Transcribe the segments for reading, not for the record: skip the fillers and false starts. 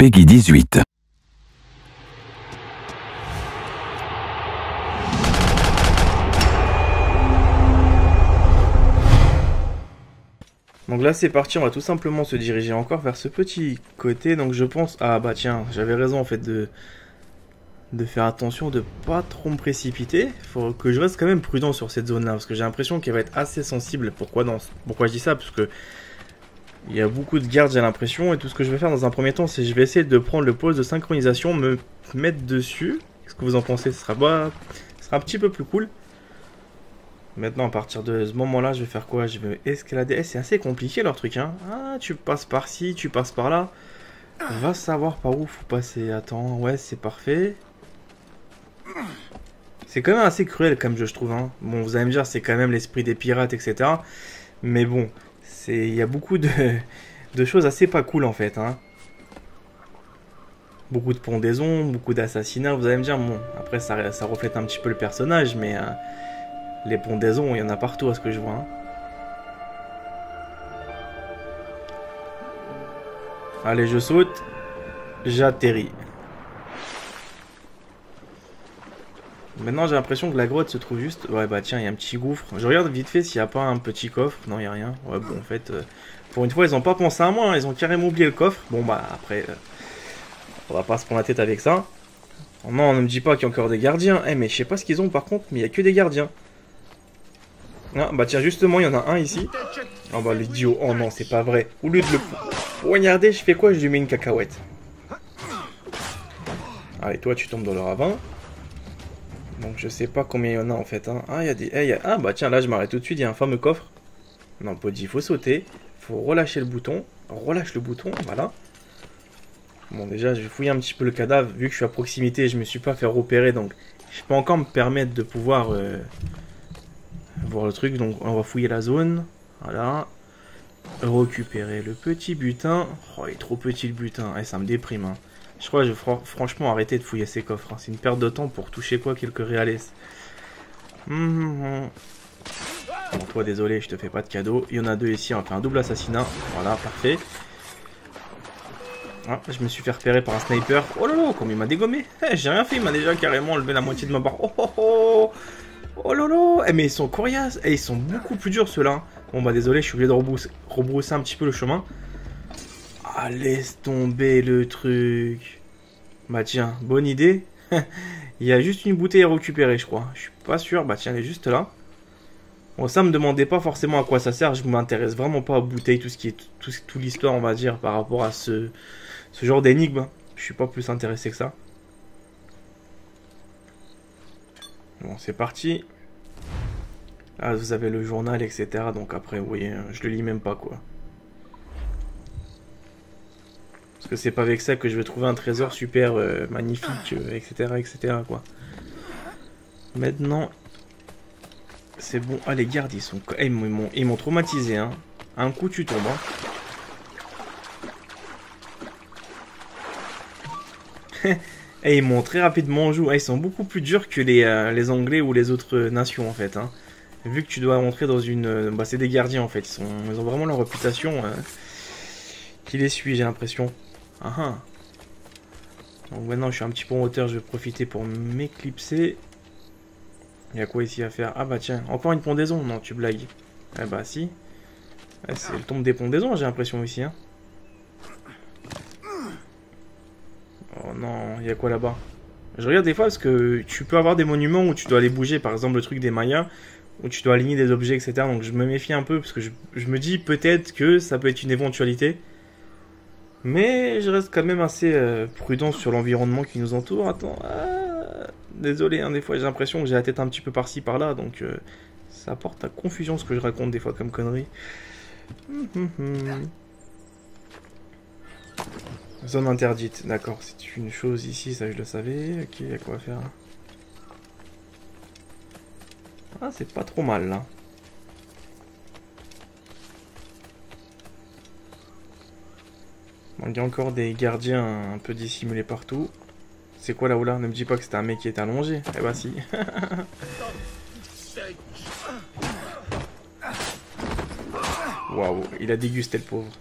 Peggy 18. Donc là c'est parti, on va tout simplement se diriger encore vers ce petit côté. Donc je pense... Ah bah tiens, j'avais raison en fait de faire attention de pas trop me précipiter. Faut que je reste quand même prudent sur cette zone là, parce que j'ai l'impression qu'elle va être assez sensible. Pourquoi je dis ça? Parce que il y a beaucoup de gardes, j'ai l'impression, et tout ce que je vais faire dans un premier temps, c'est je vais essayer de prendre le pôle de synchronisation, me mettre dessus. Qu'est-ce que vous en pensez? Ce sera un petit peu plus cool. Maintenant, à partir de ce moment-là, je vais faire quoi? Je vais escalader. Eh, c'est assez compliqué leur truc, hein. Ah, tu passes par-ci, tu passes par-là. On va savoir par où faut passer. Attends, ouais, c'est parfait. C'est quand même assez cruel comme jeu, je trouve, hein. Bon, vous allez me dire, c'est quand même l'esprit des pirates, etc. Mais bon, il y a beaucoup de choses assez pas cool, en fait, hein. Beaucoup de pendaisons, beaucoup d'assassinats. Vous allez me dire, bon, après, ça reflète un petit peu le personnage, mais... les pendaisons, il y en a partout à ce que je vois. Hein. Allez, je saute. J'atterris. Maintenant, j'ai l'impression que la grotte se trouve juste... Ouais, bah tiens, il y a un petit gouffre. Je regarde vite fait s'il n'y a pas un petit coffre. Non, il n'y a rien. Ouais, bon, en fait... pour une fois, ils n'ont pas pensé à moi. Hein. Ils ont carrément oublié le coffre. Bon, bah, après... faudra pas se prendre la tête avec ça. Oh, non, ne me dis pas qu'il y a encore des gardiens. Eh, mais je sais pas ce qu'ils ont, par contre. Mais il n'y a que des gardiens. Ah, bah tiens, justement, il y en a un ici. Oh bah l'idiot, oh non, c'est pas vrai. Au lieu de le poignarder, je fais quoi? Je lui mets une cacahuète. Allez, toi, tu tombes dans le ravin. Donc je sais pas combien il y en a en fait. Hein. Ah, il y a des... Ah bah tiens, là, je m'arrête tout de suite, il y a un fameux coffre. Non, pas dit, il faut sauter. Faut relâcher le bouton. Relâche le bouton, voilà. Bon, déjà, je vais fouiller un petit peu le cadavre. Vu que je suis à proximité, je me suis pas fait repérer. Donc, je peux encore me permettre de pouvoir... voir le truc, donc on va fouiller la zone. Voilà. Récupérer le petit butin. Oh, il est trop petit le butin. Eh, ça me déprime. Hein. Je crois que je vais franchement arrêter de fouiller ces coffres. Hein. C'est une perte de temps pour toucher quoi? Quelques réales. Bon, toi, désolé, je te fais pas de cadeau. Il y en a deux ici, on va faire un double assassinat. Voilà, parfait. Ah, je me suis fait repérer par un sniper. Oh là là, comme il m'a dégommé. Eh, j'ai rien fait, il m'a déjà carrément enlevé la moitié de ma barre. Oh oh oh. Oh lolo. Eh mais ils sont coriaces. Eh, ils sont beaucoup plus durs ceux-là. Bon bah désolé, je suis obligé de rebrousser un petit peu le chemin. Ah, laisse tomber le truc. Bah tiens, bonne idée. Il y a juste une bouteille à récupérer, je crois. Je suis pas sûr. Bah tiens, elle est juste là. Bon, ça me demandait pas forcément à quoi ça sert. Je m'intéresse vraiment pas aux bouteilles, tout ce qui est tout l'histoire, on va dire, par rapport à ce genre d'énigme. Je suis pas plus intéressé que ça. Bon, c'est parti. Là, vous avez le journal, etc. Donc après, vous voyez, je le lis même pas, quoi. Parce que c'est pas avec ça que je vais trouver un trésor super magnifique, etc., etc., quoi. Maintenant, c'est bon. Ah, les gardes, ils sont... ils m'ont traumatisé, hein. Un coup, tu tombes, hein. Et ils m'ont très rapidement joué. Ah, ils sont beaucoup plus durs que les Anglais ou les autres nations, en fait, hein. Vu que tu dois rentrer dans une... Bah, c'est des gardiens, en fait. Ils ont vraiment leur réputation qui les suit, j'ai l'impression. Ah ah. Donc maintenant, je suis un petit peu en hauteur. Je vais profiter pour m'éclipser. Il y a quoi ici à faire? Ah bah tiens, encore une pendaison. Non, tu blagues. Eh bah si. Ouais, c'est le tombe des pendaisons, j'ai l'impression ici. Hein. Oh non, il y a quoi là-bas? Je regarde des fois parce que tu peux avoir des monuments où tu dois les bouger. Par exemple, le truc des Mayas. Où tu dois aligner des objets, etc. Donc je me méfie un peu parce que je me dis peut-être que ça peut être une éventualité. Mais je reste quand même assez prudent sur l'environnement qui nous entoure. Attends, désolé, hein, des fois j'ai l'impression que j'ai la tête un petit peu par-ci par-là. Donc ça porte à confusion ce que je raconte des fois comme conneries. Zone interdite, d'accord, c'est une chose ici, ça je le savais. Ok, il y a quoi à faire. Ah, c'est pas trop mal là. Bon, il y a encore des gardiens un peu dissimulés partout. C'est quoi là-haut là? Ne me dis pas que c'était un mec qui était allongé. Eh bah si. Waouh, il a dégusté le pauvre.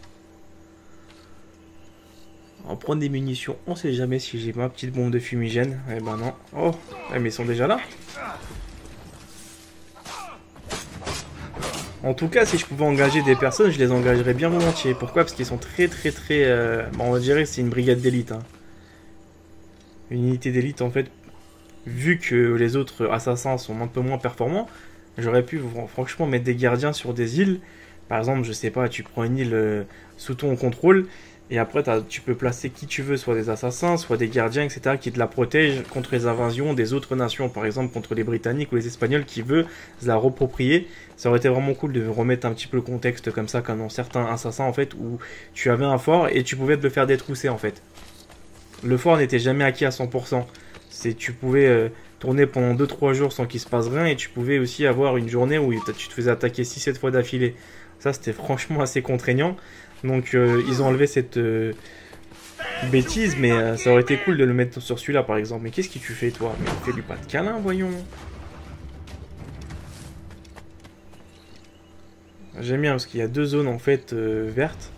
On va prendre des munitions, on sait jamais si j'ai ma petite bombe de fumigène. Eh ben non. Oh, mais ils sont déjà là. En tout cas, si je pouvais engager des personnes, je les engagerais bien volontiers. Pourquoi? Parce qu'ils sont très... Bon, on dirait que c'est une brigade d'élite. Hein. Une unité d'élite, en fait. Vu que les autres assassins sont un peu moins performants, j'aurais pu franchement mettre des gardiens sur des îles. Par exemple, je sais pas, tu prends une île sous ton contrôle. Et après, tu peux placer qui tu veux, soit des assassins, soit des gardiens, etc., qui te la protègent contre les invasions des autres nations. Par exemple, contre les Britanniques ou les Espagnols qui veulent la reproprier. Ça aurait été vraiment cool de remettre un petit peu le contexte comme ça, comme dans certains assassins, en fait, où tu avais un fort et tu pouvais te le faire détrousser, en fait. Le fort n'était jamais acquis à 100%. Tu pouvais tourner pendant 2-3 jours sans qu'il se passe rien, et tu pouvais aussi avoir une journée où tu te faisais attaquer 6-7 fois d'affilée. Ça, c'était franchement assez contraignant. Donc ils ont enlevé cette bêtise, mais ça aurait été cool de le mettre sur celui-là par exemple. Mais qu'est-ce que tu fais toi? Mais fais-lui pas de câlin, voyons. J'aime bien parce qu'il y a deux zones en fait vertes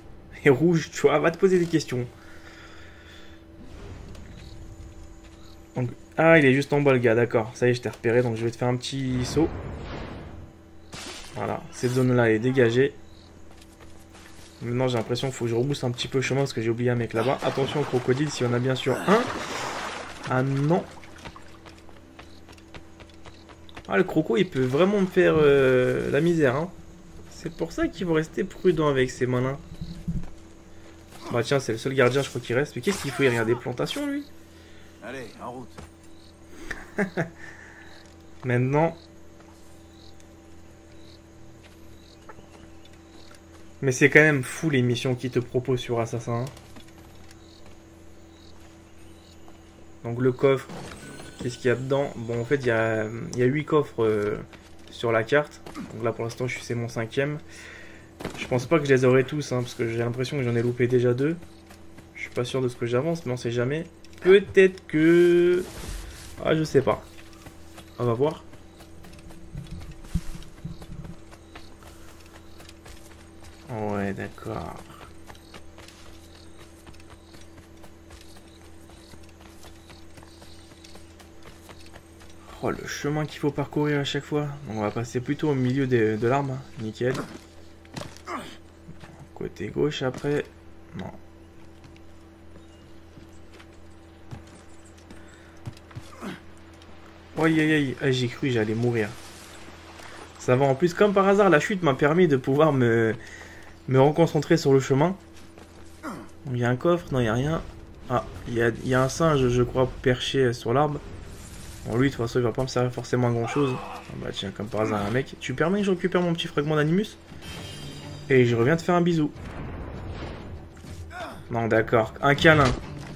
et rouges, tu vois, va te poser des questions. Donc, ah, il est juste en bas le gars, d'accord. Ça y est, je t'ai repéré, donc je vais te faire un petit saut. Voilà, cette zone-là est dégagée. Maintenant j'ai l'impression qu'il faut que je rebousse un petit peu le chemin parce que j'ai oublié un mec là-bas. Attention au crocodile s'il y en a bien sûr un. Ah non. Ah le croco il peut vraiment me faire la misère. Hein. C'est pour ça qu'il faut rester prudent avec ces malins. Bah tiens c'est le seul gardien je crois qui reste. Mais qu'est-ce qu'il faut? Il y a des plantations lui. Allez, en route. Maintenant. Mais c'est quand même fou les missions qu'ils te proposent sur Assassin. Donc le coffre, qu'est-ce qu'il y a dedans? Bon en fait il y a 8 coffres sur la carte. Donc là pour l'instant c'est mon 5ème. Je pense pas que je les aurai tous hein, parce que j'ai l'impression que j'en ai loupé déjà 2. Je suis pas sûr de ce que j'avance mais on sait jamais. Peut-être que... Ah je sais pas. On va voir. Ouais, d'accord. Oh, le chemin qu'il faut parcourir à chaque fois. Donc, on va passer plutôt au milieu de l'arbre. Nickel. Côté gauche après. Non. Aïe aïe aïe. Ah, j'ai cru que j'allais mourir. Ça va en plus, comme par hasard, la chute m'a permis de pouvoir me reconcentrer sur le chemin. Il y a un coffre, non il n'y a rien. Ah, il y a un singe je crois perché sur l'arbre. Bon lui de toute façon il va pas me servir forcément à grand chose. Ah, bah tiens comme par hasard un mec. Tu permets que je récupère mon petit fragment d'animus? Et je reviens te faire un bisou. Non d'accord, un câlin.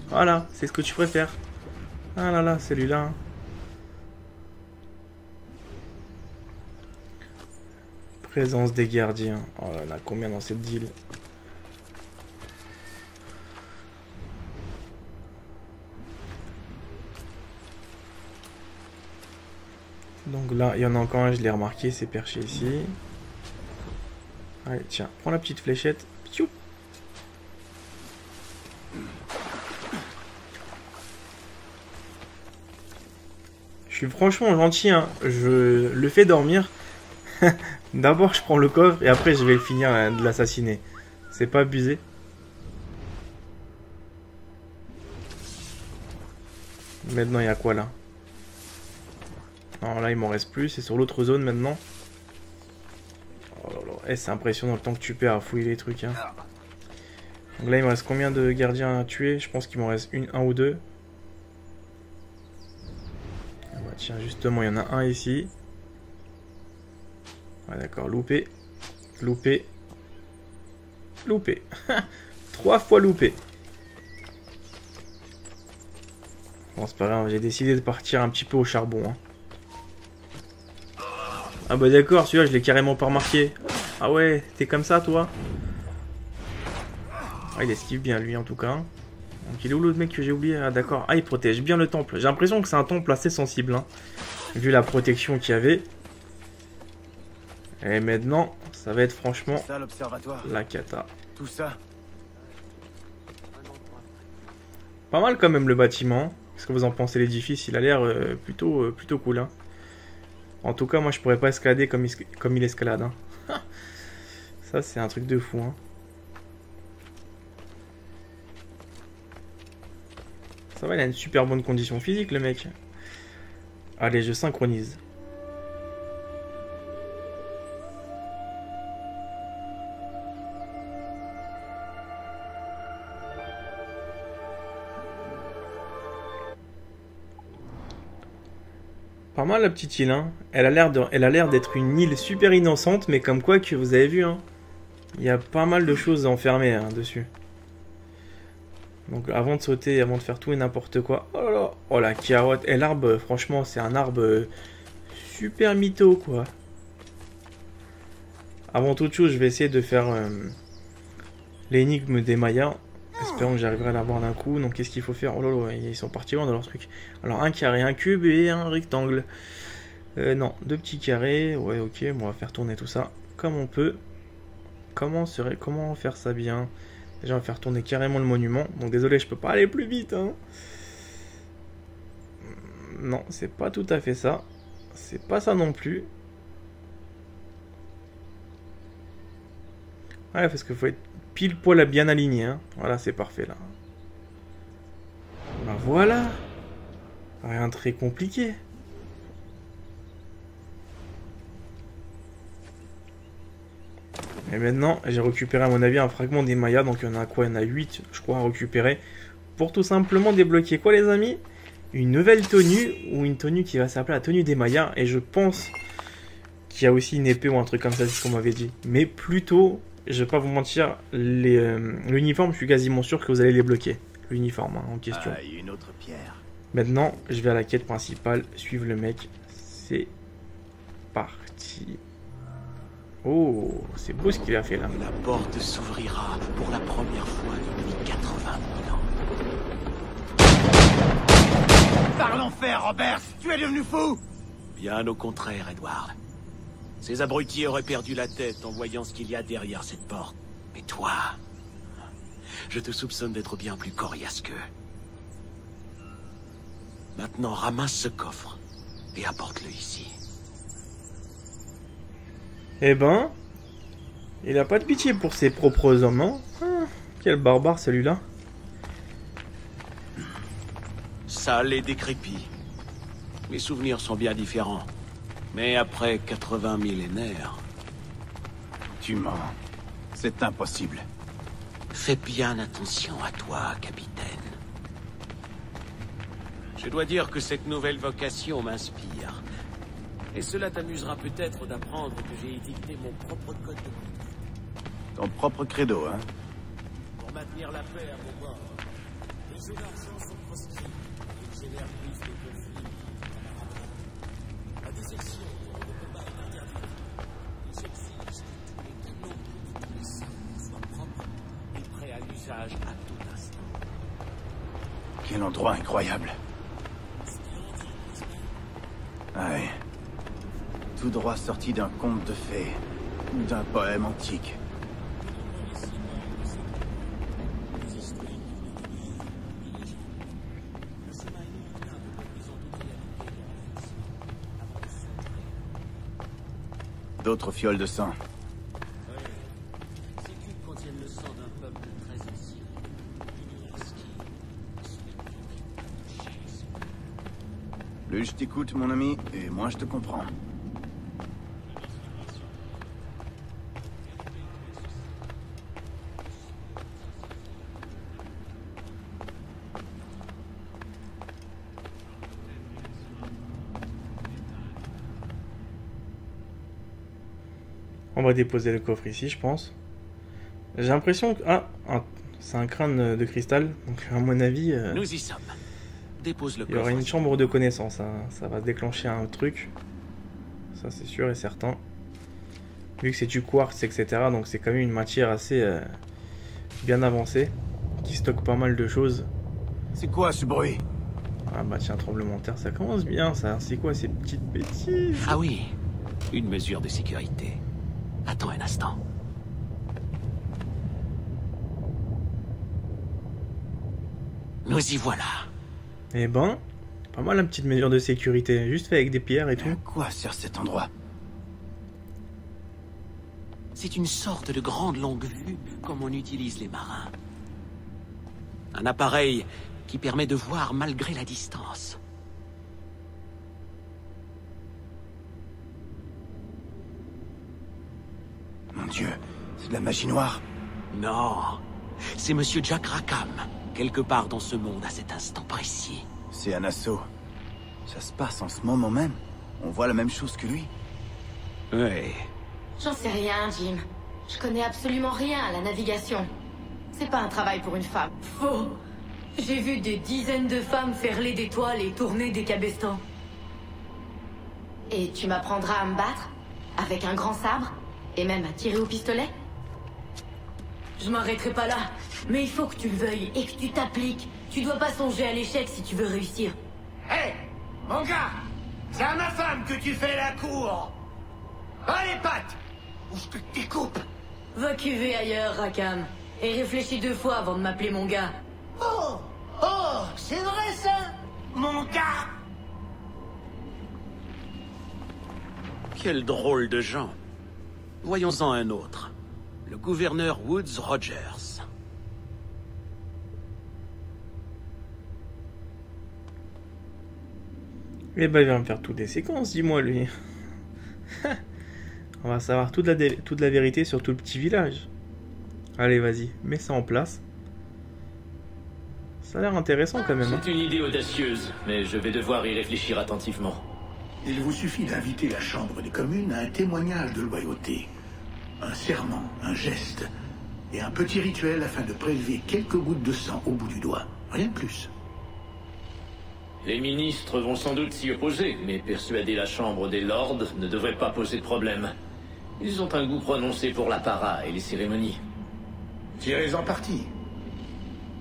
Voilà, c'est ce que tu préfères. Ah là là, celui-là. Hein. Présence des gardiens. Oh là là, combien dans cette île? Donc là, il y en a encore un, je l'ai remarqué, c'est perché ici. Allez, tiens, prends la petite fléchette. Piou. Je suis franchement gentil, hein. Je le fais dormir. D'abord, je prends le coffre et après, je vais finir de l'assassiner. C'est pas abusé. Maintenant, il y a quoi là? Alors là, il m'en reste plus. C'est sur l'autre zone maintenant. Oh là là. Eh, c'est impressionnant le temps que tu perds à fouiller les trucs. Hein. Donc là, il me reste combien de gardiens à tuer? Je pense qu'il m'en reste un ou deux. Ah bah, tiens, justement, il y en a un ici. Ouais, d'accord, loupé. Loupé. Loupé. 3 fois loupé. Bon, c'est pas grave, j'ai décidé de partir un petit peu au charbon. Hein. Ah bah d'accord, celui-là, je l'ai carrément pas remarqué. Ah ouais, t'es comme ça, toi? Ah, il esquive bien, lui, en tout cas. Donc, il est où l'autre mec que j'ai oublié? Ah, d'accord. Ah, il protège bien le temple. J'ai l'impression que c'est un temple assez sensible, hein, vu la protection qu'il y avait. Et maintenant, ça va être franchement ça, l'observatoire. la cata. Tout ça. Pas mal quand même le bâtiment. Qu'est-ce que vous en pensez? L'édifice, il a l'air plutôt cool. Hein. En tout cas, moi je pourrais pas escalader comme il escalade. Hein. Ça, c'est un truc de fou. Hein. Ça va, il a une super bonne condition physique, le mec. Allez, je synchronise. Pas mal la petite île, hein. Elle a l'air d'être une île super innocente, mais comme quoi que vous avez vu, hein. Il y a pas mal de choses enfermées hein, dessus. Donc avant de sauter, avant de faire tout et n'importe quoi. Oh là là, oh la carotte. Et l'arbre, franchement, c'est un arbre super mytho, quoi. Avant toute chose, je vais essayer de faire l'énigme des Mayas. Espérons que j'arriverai à l'avoir d'un coup. Donc qu'est-ce qu'il faut faire? Oh là là, ils sont partis loin dans leur truc. Alors un carré, un cube et un rectangle. Non, deux petits carrés. Ouais, ok, bon, on va faire tourner tout ça comme on peut. Comment faire ça bien? Déjà, on va faire tourner carrément le monument. Donc désolé, je peux pas aller plus vite. Hein. Non, c'est pas tout à fait ça. C'est pas ça non plus. Ouais, parce qu'il faut être pile poil à bien aligné. Hein. Voilà, c'est parfait là. Ben voilà. Rien de très compliqué. Et maintenant, j'ai récupéré à mon avis un fragment des Mayas. Donc il y en a quoi? Il y en a 8, je crois, à récupérer. Pour tout simplement débloquer quoi, les amis? Une nouvelle tenue, ou une tenue qui va s'appeler la tenue des Mayas. Et je pense qu'il y a aussi une épée ou un truc comme ça, c'est ce qu'on m'avait dit. Mais plutôt, je vais pas vous mentir, l'uniforme, je suis quasiment sûr que vous allez les bloquer. L'uniforme hein, en question. Ah, une autre pierre. Maintenant, je vais à la quête principale, suivre le mec. C'est parti. Oh, c'est beau ce qu'il a fait là. La porte s'ouvrira pour la première fois depuis 80 000 ans. Par l'enfer, Robert! Tu es devenu fou! Bien au contraire, Edward. Ces abrutis auraient perdu la tête en voyant ce qu'il y a derrière cette porte. Mais toi, je te soupçonne d'être bien plus coriace qu'eux. Maintenant, ramasse ce coffre et apporte-le ici. Eh ben, il a pas de pitié pour ses propres hommes, hein. Quel barbare celui-là. Sale et décrépit. Mes souvenirs sont bien différents. Mais après 80 millénaires... Tu mens. C'est impossible. Fais bien attention à toi, capitaine. Je dois dire que cette nouvelle vocation m'inspire. Et cela t'amusera peut-être d'apprendre que j'ai édicté mon propre code de conduite. Ton propre credo, hein? Pour maintenir la paix à mon bord, les jeux d'argent sont proscrits. Ils génèrent plus de conflits. La dissection de combat est interdite. Et j'exige que tous les canons de tous les sables soient propres et prêts à l'usage à tout instant. Quel endroit incroyable. Ouais. Tout droit sorti d'un conte de fées, ou d'un poème antique. D'autres fioles de sang. Ces cubes contiennent le sang d'un peuple très ancien. Plus je t'écoute, mon ami, et moins je te comprends. On va déposer le coffre ici, je pense. J'ai l'impression que... Ah, c'est un crâne de cristal. Donc, à mon avis... Nous y sommes. Dépose le il y aura coffre. une chambre de connaissances. Hein. Ça va déclencher un truc. Ça, c'est sûr et certain. Vu que c'est du quartz, etc. Donc, c'est quand même une matière assez bien avancée. Qui stocke pas mal de choses. C'est quoi ce bruit? Ah bah tiens, tremblement de terre, ça commence bien ça. C'est quoi ces petites bêtises? Ah oui, une mesure de sécurité. Attends un instant. Nous y voilà. Eh ben, pas mal la petite mesure de sécurité, juste fait avec des pierres et tout. À quoi sert cet endroit? C'est une sorte de grande longue vue, comme on utilise les marins. Un appareil qui permet de voir malgré la distance. Mon Dieu, c'est de la magie noire. Non, c'est Monsieur Jack Rackham, quelque part dans ce monde à cet instant précis. C'est un assaut. Ça se passe en ce moment même. On voit la même chose que lui. Ouais. J'en sais rien, Jim. Je connais absolument rien à la navigation. C'est pas un travail pour une femme. Faux. J'ai vu des dizaines de femmes ferler des toiles et tourner des cabestans. Et tu m'apprendras à me battre? Avec un grand sabre? Et même à tirer au pistolet? Je m'arrêterai pas là. Mais il faut que tu le veuilles et que tu t'appliques. Tu dois pas songer à l'échec si tu veux réussir. Hé, mon gars, c'est à ma femme que tu fais la cour. Ah, les pattes, ou je te découpe. Va cuver ailleurs, Rackham. Et réfléchis 2 fois avant de m'appeler mon gars. Oh, c'est vrai ça, mon gars. Quel drôle de gens. Voyons-en un autre. Le gouverneur Woods Rogers. Eh ben, il va me faire toutes des séquences, dis-moi, lui. On va savoir toute la vérité sur tout le petit village. Allez, vas-y, mets ça en place. Ça a l'air intéressant quand même. Hein. C'est une idée audacieuse, mais je vais devoir y réfléchir attentivement. Il vous suffit d'inviter la Chambre des communes à un témoignage de loyauté. Un serment, un geste, et un petit rituel afin de prélever quelques gouttes de sang au bout du doigt. Rien de plus. Les ministres vont sans doute s'y opposer, mais persuader la Chambre des Lords ne devrait pas poser de problème. Ils ont un goût prononcé pour l'apparat et les cérémonies. Tirez-en parti.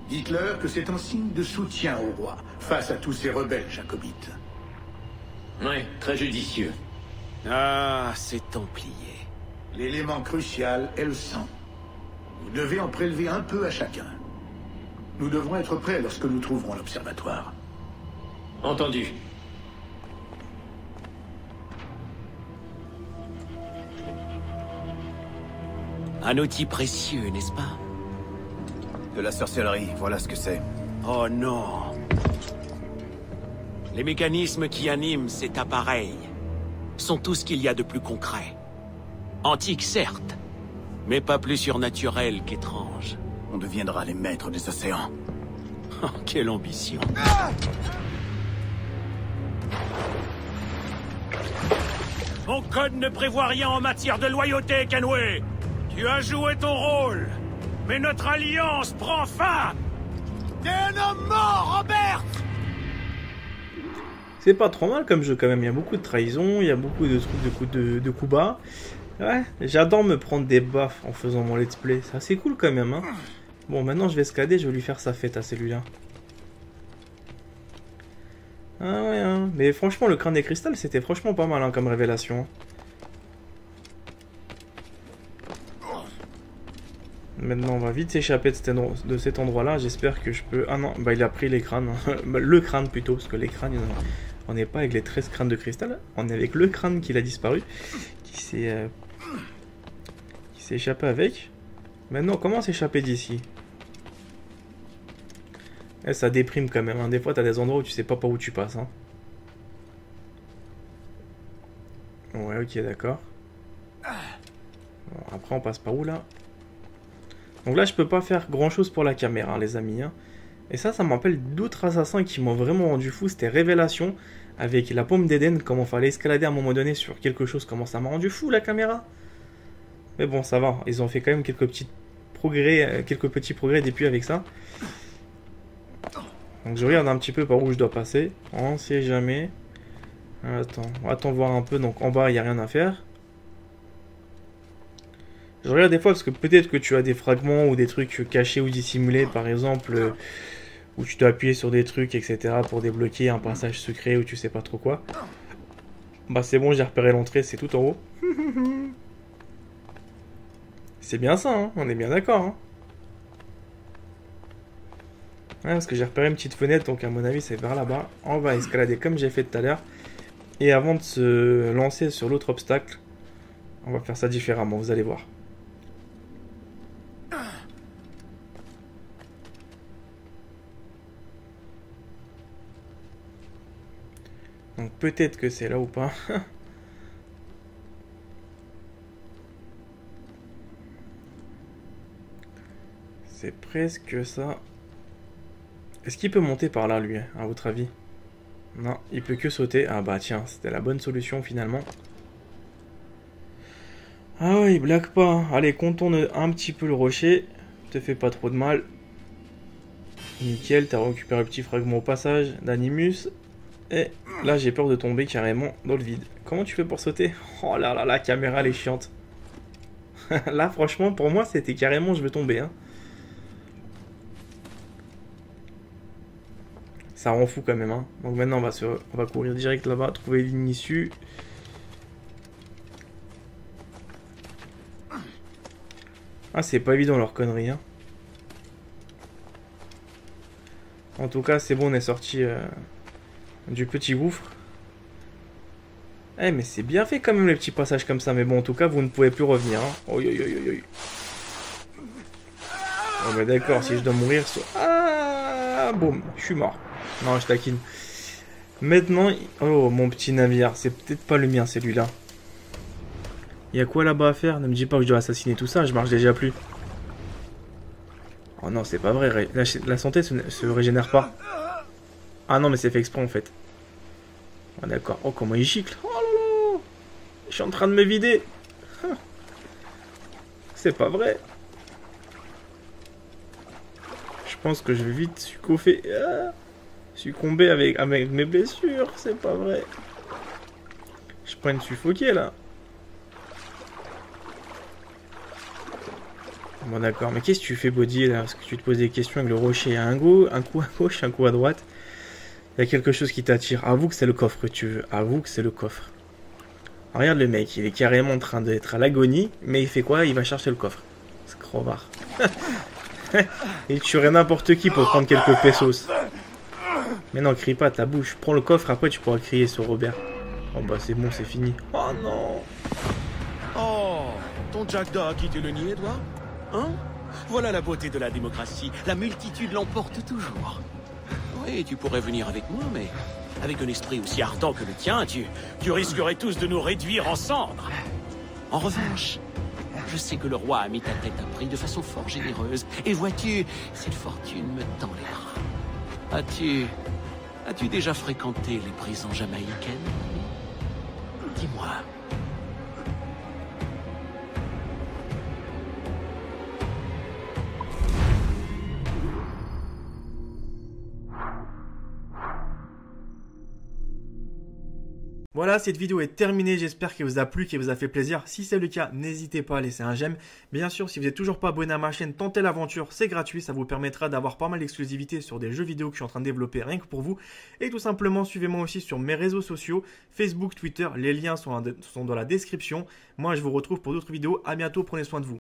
Dites-leur que c'est un signe de soutien au roi, face à tous ces rebelles jacobites. Oui, très judicieux. Ah, ces Templiers. L'élément crucial est le sang. Vous devez en prélever un peu à chacun. Nous devrons être prêts lorsque nous trouverons l'observatoire. Entendu. Un outil précieux, n'est-ce pas? De la sorcellerie, voilà ce que c'est. Oh non. Les mécanismes qui animent cet appareil sont tout ce qu'il y a de plus concret. Antique, certes, mais pas plus surnaturel qu'étrange. On deviendra les maîtres des océans. Oh, quelle ambition. Mon code ne prévoit rien en matière de loyauté, Kenway. Tu as joué ton rôle, mais notre alliance prend fin. T'es un homme mort, Robert. C'est pas trop mal comme jeu quand même, il y a beaucoup de trahison, il y a beaucoup de trucs de coups bas. Ouais, j'adore me prendre des baffes en faisant mon let's play, c'est assez cool quand même. Hein. Bon, maintenant je vais escalader, je vais lui faire sa fête à celui-là. Ah ouais, hein. Mais franchement le crâne des cristals c'était franchement pas mal hein, comme révélation. Maintenant on va vite s'échapper de cet endroit-là, j'espère que je peux... Ah non, bah il a pris les crânes, le crâne plutôt, parce que les crânes, on n'est pas avec les 13 crânes de cristal, on est avec le crâne qui a disparu, qui s'est échappé avec. Maintenant comment s'échapper d'ici? Eh, ça déprime quand même, hein. Des fois t'as des endroits où tu sais pas par où tu passes. Hein. Ouais, ok, d'accord. Bon, après on passe par où là? Donc là je peux pas faire grand chose pour la caméra, hein, les amis. Hein. Et ça m'appelle d'autres assassins qui m'ont vraiment rendu fou. C'était Révélation avec la paume d'Éden, comment fallait escalader à un moment donné sur quelque chose, comment ça m'a rendu fou la caméra. Mais bon, ça va, ils ont fait quand même quelques petits progrès depuis avec ça. Donc je regarde un petit peu par où je dois passer. On sait jamais. Attends voir un peu. Donc en bas, il n'y a rien à faire. Je regarde des fois parce que peut-être que tu as des fragments ou des trucs cachés ou dissimulés. Par exemple, où tu dois appuyer sur des trucs, etc. pour débloquer un passage secret ou tu sais pas trop quoi. Bah c'est bon, j'ai repéré l'entrée, c'est tout en haut. C'est bien ça, hein, on est bien d'accord. Hein. Ouais, parce que j'ai repéré une petite fenêtre, donc à mon avis c'est vers là-bas. On va escalader comme j'ai fait tout à l'heure. Et avant de se lancer sur l'autre obstacle, on va faire ça différemment, vous allez voir. Donc peut-être que c'est là ou pas. C'est presque ça. Est-ce qu'il peut monter par là, lui, à votre avis? Non, il peut que sauter. Ah bah tiens, c'était la bonne solution finalement. Ah ouais, il blague pas. Hein. Allez, contourne un petit peu le rocher. Te fais pas trop de mal. Nickel, t'as récupéré le petit fragment au passage d'Animus. Et là, j'ai peur de tomber carrément dans le vide. Comment tu fais pour sauter? Oh là là, la caméra, elle est chiante. Là, franchement, pour moi, c'était carrément je vais tomber. Hein. Ça rend fou quand même. Hein. Donc maintenant, on va courir direct là-bas, trouver une issue. Ah, c'est pas évident leur connerie. Hein. En tout cas, c'est bon, on est sorti du petit gouffre. Eh, mais c'est bien fait quand même les petits passages comme ça. Mais bon, en tout cas, vous ne pouvez plus revenir. Hein. Oh, yo, yo, yo, yo. Oh, mais d'accord, si je dois mourir... Ah, boum, je suis mort. Non, je taquine. Maintenant... Oh, mon petit navire. C'est peut-être pas le mien, celui-là. Il y a quoi là-bas à faire? Ne me dis pas que je dois assassiner tout ça, je marche déjà plus. Oh non, c'est pas vrai. La santé se régénère pas. Ah non, mais c'est fait exprès en fait. Ah d'accord. Oh, comment il gicle. Oh là là. Je suis en train de me vider. C'est pas vrai. Je pense que je vais vite succomber avec mes blessures. C'est pas vrai. Je prends une suffoquée là. Bon d'accord, mais qu'est-ce que tu fais Body là? Parce que tu te poses des questions avec le rocher. Un coup à gauche, un coup à droite. Il y a quelque chose qui t'attire. Avoue que c'est le coffre que tu veux. Avoue que c'est le coffre. Regarde le mec, il est carrément en train d'être à l'agonie. Mais il fait quoi? Il va chercher le coffre. C'est crevard. Il tuerait n'importe qui pour prendre quelques pesos. Mais non, crie pas, ta bouche. Prends le coffre, après tu pourras crier sur Robert. Oh bah c'est bon, c'est fini. Oh non. Oh, ton Jackdaw a quitté le nid, Edouard? Hein? Voilà la beauté de la démocratie. La multitude l'emporte toujours. Oui, tu pourrais venir avec moi, mais avec un esprit aussi ardent que le tien, tu risquerais tous de nous réduire en cendres. En revanche, je sais que le roi a mis ta tête à prix de façon fort généreuse. Et vois-tu, cette fortune me tend les bras. As-tu déjà fréquenté les prisons jamaïcaines? Dis-moi. Voilà, cette vidéo est terminée, j'espère qu'elle vous a plu, qu'elle vous a fait plaisir. Si c'est le cas, n'hésitez pas à laisser un j'aime. Bien sûr, si vous n'êtes toujours pas abonné à ma chaîne, tentez l'aventure, c'est gratuit, ça vous permettra d'avoir pas mal d'exclusivités sur des jeux vidéo que je suis en train de développer rien que pour vous. Et tout simplement, suivez-moi aussi sur mes réseaux sociaux, Facebook, Twitter, les liens sont dans la description. Moi, je vous retrouve pour d'autres vidéos, à bientôt, prenez soin de vous.